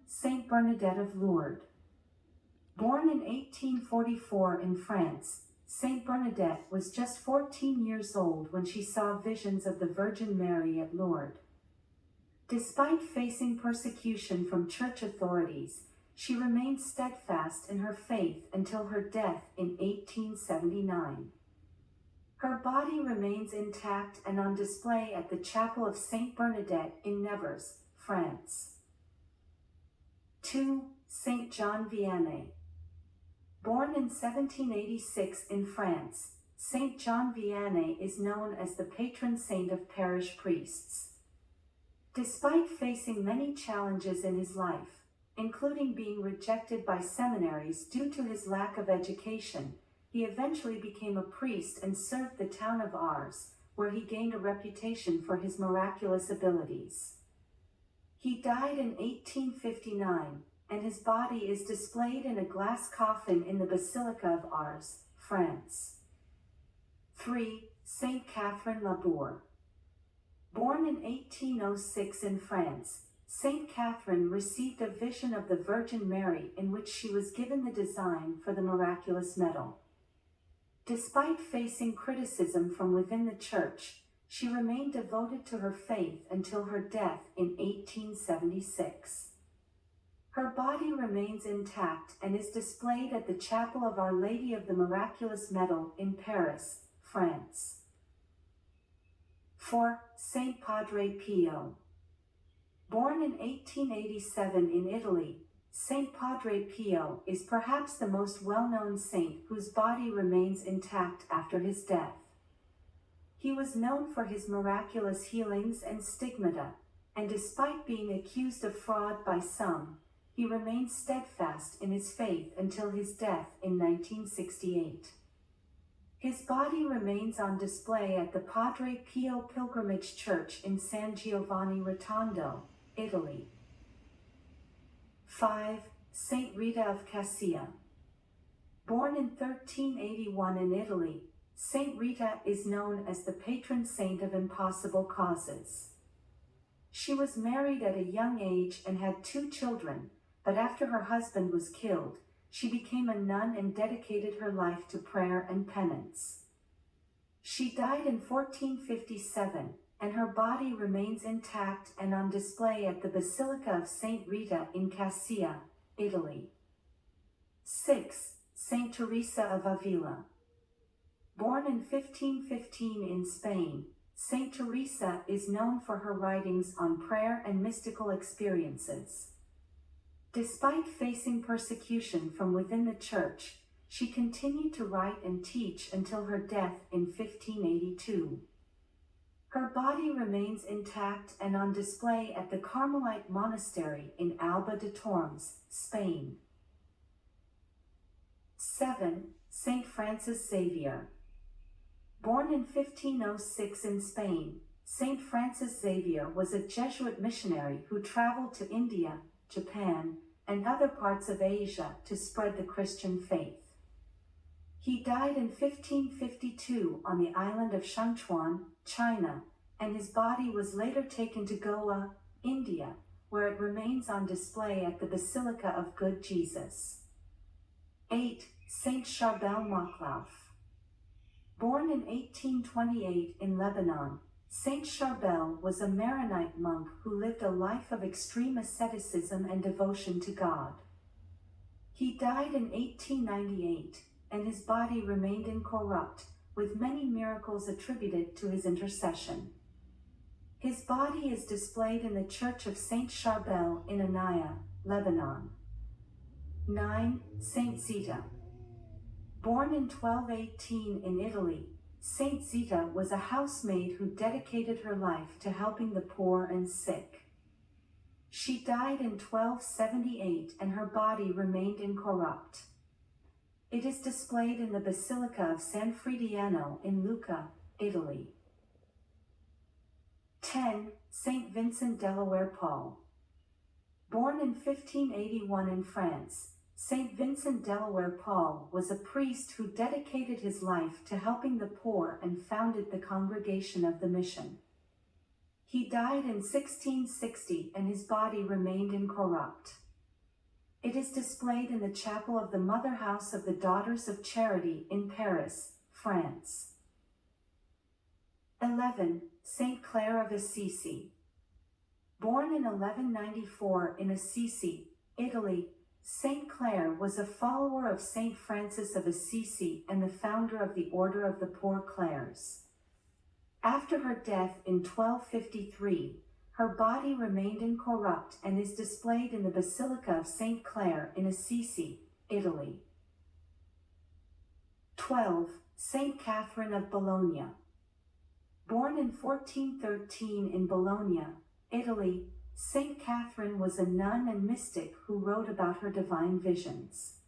Saint Bernadette of Lourdes. Born in 1844 in France, Saint Bernadette was just 14 years old when she saw visions of the Virgin Mary at Lourdes. Despite facing persecution from church authorities, she remained steadfast in her faith until her death in 1879. Her body remains intact and on display at the Chapel of Saint Bernadette in Nevers, France. 2. Saint John Vianney. Born in 1786 in France, Saint John Vianney is known as the patron saint of parish priests. Despite facing many challenges in his life, including being rejected by seminaries due to his lack of education, he eventually became a priest and served the town of Ars, where he gained a reputation for his miraculous abilities. He died in 1859, and his body is displayed in a glass coffin in the Basilica of Ars, France. 3. Saint Catherine Laboure. Born in 1806 in France, Saint Catherine received a vision of the Virgin Mary in which she was given the design for the miraculous medal. Despite facing criticism from within the church, she remained devoted to her faith until her death in 1876. Her body remains intact and is displayed at the Chapel of Our Lady of the Miraculous Medal in Paris, France. 4. Saint Padre Pio. Born in 1887 in Italy, Saint Padre Pio is perhaps the most well-known saint whose body remains intact after his death. He was known for his miraculous healings and stigmata, and despite being accused of fraud by some, he remained steadfast in his faith until his death in 1968. His body remains on display at the Padre Pio Pilgrimage Church in San Giovanni Rotondo, Italy. 5. Saint Rita of Cassia. Born in 1381 in Italy, Saint Rita is known as the patron saint of impossible causes. She was married at a young age and had 2 children, but after her husband was killed, she became a nun and dedicated her life to prayer and penance. She died in 1457, and her body remains intact and on display at the Basilica of Saint Rita in Cassia, Italy. 6. Saint Teresa of Avila. Born in 1515 in Spain, Saint Teresa is known for her writings on prayer and mystical experiences. Despite facing persecution from within the church, she continued to write and teach until her death in 1582. Her body remains intact and on display at the Carmelite Monastery in Alba de Tormes, Spain. 7. Saint Francis Xavier. Born in 1506 in Spain, Saint Francis Xavier was a Jesuit missionary who traveled to India, Japan, and other parts of Asia to spread the Christian faith. He died in 1552 on the island of Sichuan, China, and his body was later taken to Goa, India, where it remains on display at the Basilica of Good Jesus. 8. Saint Charbel Mochlauf. Born in 1828 in Lebanon, Saint Charbel was a Maronite monk who lived a life of extreme asceticism and devotion to God. He died in 1898, and his body remained incorrupt, with many miracles attributed to his intercession. His body is displayed in the Church of Saint Charbel in Anaya, Lebanon. 9. Saint Zita. Born in 1218 in Italy, Saint Zita was a housemaid who dedicated her life to helping the poor and sick. She died in 1278 and her body remained incorrupt. It is displayed in the Basilica of San Frediano in Lucca, Italy. 10. Saint Vincent Delaware Paul. Born in 1581 in France, Saint Vincent Delaware Paul was a priest who dedicated his life to helping the poor and founded the Congregation of the Mission. He died in 1660 and his body remained incorrupt. It is displayed in the chapel of the Mother House of the Daughters of Charity in Paris, France. 11. Saint Clare of Assisi. Born in 1194 in Assisi, Italy, Saint Clare was a follower of Saint Francis of Assisi and the founder of the Order of the Poor Clares. After her death in 1253, her body remained incorrupt and is displayed in the Basilica of Saint Clare in Assisi, Italy. 12. Saint Catherine of Bologna. Born in 1413 in Bologna, Italy, Saint Catherine was a nun and mystic who wrote about her divine visions.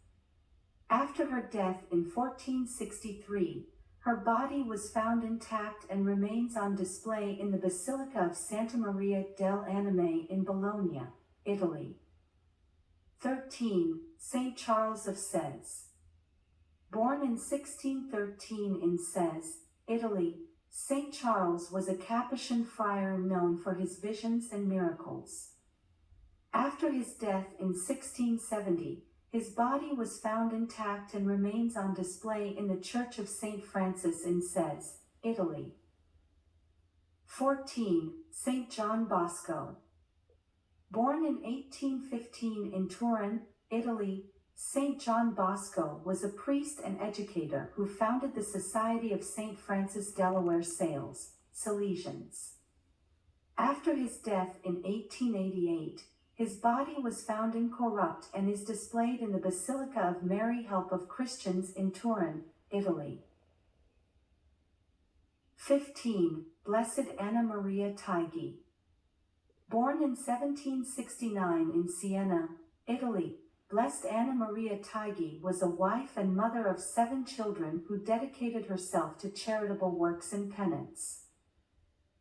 After her death in 1463, her body was found intact and remains on display in the Basilica of Santa Maria dell'Anima in Bologna, Italy. 13. Saint Charles of Sées. Born in 1613 in Sées, Italy, Saint Charles was a Capuchin friar known for his visions and miracles. After his death in 1670, his body was found intact and remains on display in the Church of Saint Francis in Sées, Italy. 14. Saint John Bosco. Born in 1815 in Turin, Italy, Saint John Bosco was a priest and educator who founded the Society of Saint Francis Delaware Sales, Salesians. After his death in 1888, his body was found incorrupt and is displayed in the Basilica of Mary Help of Christians in Turin, Italy. 15. Blessed Anna Maria Tigi. Born in 1769 in Siena, Italy, Blessed Anna Maria Tigi was a wife and mother of 7 children who dedicated herself to charitable works and penance.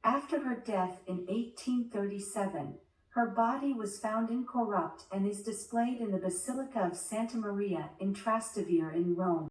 After her death in 1837, her body was found incorrupt and is displayed in the Basilica of Santa Maria in Trastevere in Rome.